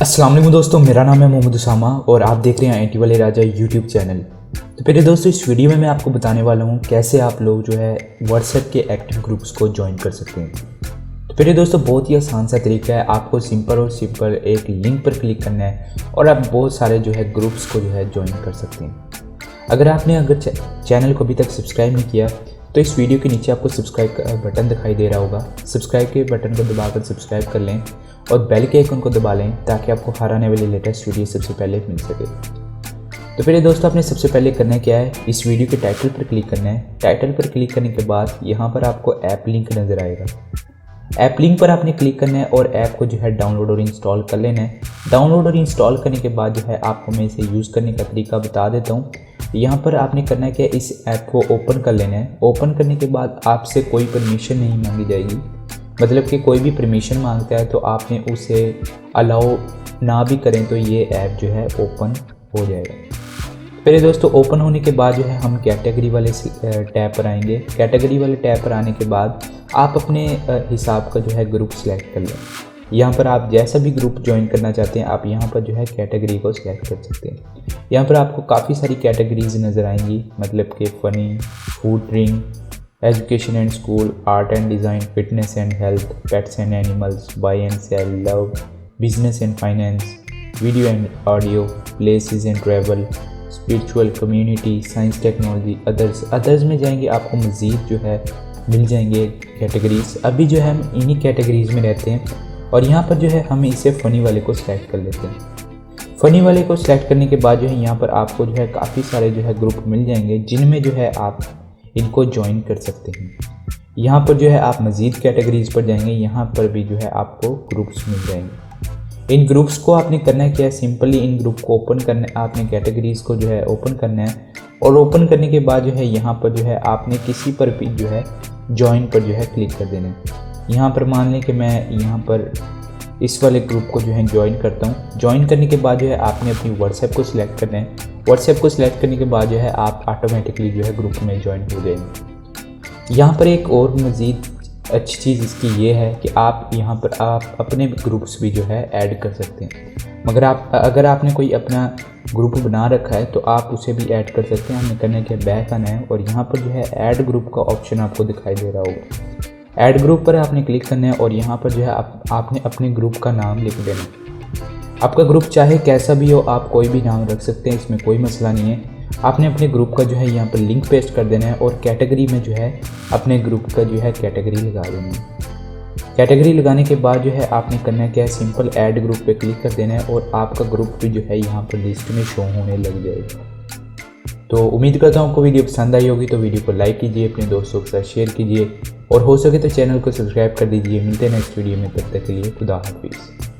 अस्सलाम वालेकुम दोस्तों, मेरा नाम है मोहम्मद उसामा और आप देख रहे हैं आईटी वाले राजा यूट्यूब चैनल। तो मेरे दोस्तों, इस वीडियो में मैं आपको बताने वाला हूँ कैसे आप लोग जो है व्हाट्सएप के एक्टिव ग्रुप्स को ज्वाइन कर सकते हैं। तो मेरे दोस्तों, बहुत ही आसान सा तरीका है। आपको सिंपल एक लिंक पर क्लिक करना है और आप बहुत सारे जो है ग्रुप्स को जो है ज्वाइन कर सकते हैं। अगर चैनल को अभी तक सब्सक्राइब नहीं किया तो इस वीडियो के नीचे आपको सब्सक्राइब का बटन दिखाई दे रहा होगा। सब्सक्राइब के बटन को दबाकर सब्सक्राइब कर लें और बेल के आइकन को दबा लें ताकि आपको हर आने वाली लेटेस्ट वीडियो सबसे पहले मिल सके। तो मेरे दोस्तों, आपने सबसे पहले करना क्या है, इस वीडियो के टाइटल पर क्लिक करना है। टाइटल पर क्लिक करने के बाद यहाँ पर आपको ऐप लिंक नज़र आएगा। ऐप लिंक पर आपने क्लिक करना है और ऐप को जो है डाउनलोड और इंस्टॉल कर लेना है। डाउनलोड और इंस्टॉल करने के बाद जो है आपको मैं इसे यूज़ करने का तरीका बता देता हूँ। यहाँ पर आपने करना है कि इस ऐप को ओपन कर लेना है। ओपन करने के बाद आपसे कोई परमिशन नहीं मांगी जाएगी, मतलब कि कोई भी परमिशन मांगता है तो आपने उसे अलाउ ना भी करें तो ये ऐप जो है ओपन हो जाएगा। मेरे दोस्तों, ओपन होने के बाद जो है हम कैटेगरी वाले टैब पर आएंगे। कैटेगरी वाले टैब पर आने के बाद आप अपने हिसाब का जो है ग्रुप सेलेक्ट कर लें। यहाँ पर आप जैसा भी ग्रुप ज्वाइन करना चाहते हैं आप यहाँ पर जो है कैटेगरी को सिलेक्ट कर सकते हैं। यहाँ पर आपको काफ़ी सारी कैटेगरीज नज़र आएंगी, मतलब कि funny, food drink, education and school, art and design, fitness and health, pets and animals, buy and sell, love, business and finance, video and audio, places and travel, spiritual, community, science, technology, others में जाएंगे आपको मज़ीद जो है मिल जाएंगे categories. अभी जो है हम इन्हीं कैटेगरीज में रहते हैं और यहाँ पर जो है हम इसे फ़नी वाले को सिलेक्ट कर लेते हैं। फ़नी वाले को सिलेक्ट करने के बाद जो है यहाँ पर आपको जो है काफ़ी सारे जो है ग्रुप मिल जाएंगे जिनमें जो है आप इनको ज्वाइन कर सकते हैं। यहाँ पर जो है आप मज़ीद कैटेगरीज पर जाएंगे, यहाँ पर भी जो है आपको ग्रुप्स मिल जाएंगे। इन ग्रुप्स को आपने करना क्या है, सिंपली इन ग्रुप को ओपन करना है। आपने कैटेगरीज को जो है ओपन करना है और ओपन करने के बाद जो है यहाँ पर जो है आपने किसी पर भी जो है ज्वाइन पर जो है क्लिक कर देना है। यहाँ पर मान लें कि मैं यहाँ पर इस वाले ग्रुप को जो है ज्वाइन करता हूँ। ज्वाइन करने के बाद जो है आपने अपनी व्हाट्सएप को सिलेक्ट करना है। व्हाट्सएप को सिलेक्ट करने के बाद जो है आप ऑटोमेटिकली जो है ग्रुप में ज्वाइन हो जाएंगे। यहाँ पर एक और मज़ीद अच्छी चीज़ इसकी ये है कि आप यहाँ पर आप अपने ग्रुप्स भी जो है ऐड कर सकते हैं। मगर अगर आपने कोई अपना ग्रुप बना रखा है तो आप उसे भी ऐड कर सकते हैं। हमें करने के बैक आना है और यहाँ पर जो है ऐड ग्रुप का ऑप्शन आपको दिखाई दे रहा होगा। ऐड ग्रुप पर आपने क्लिक करना है और यहाँ पर जो है आपने अपने ग्रुप का नाम लिख देना है। आपका ग्रुप चाहे कैसा भी हो, आप कोई भी नाम रख सकते हैं, इसमें कोई मसला नहीं है। आपने अपने ग्रुप का जो है यहाँ पर लिंक पेस्ट कर देना है और कैटेगरी में जो है अपने ग्रुप का जो है कैटेगरी लगा देना है। कैटेगरी लगाने के बाद जो है आपने करना क्या है, सिंपल ऐड ग्रुप पे क्लिक कर देना है और आपका ग्रुप भी जो है यहाँ पर लिस्ट में शो होने लग जाएगा। तो उम्मीद करता हूँ आपको वीडियो पसंद आई होगी। तो वीडियो को लाइक कीजिए, अपने दोस्तों के साथ शेयर कीजिए और हो सके तो चैनल को सब्सक्राइब कर दीजिए। मिलते हैं नेक्स्ट वीडियो में, तब तक के लिए खुदा हाफिज़।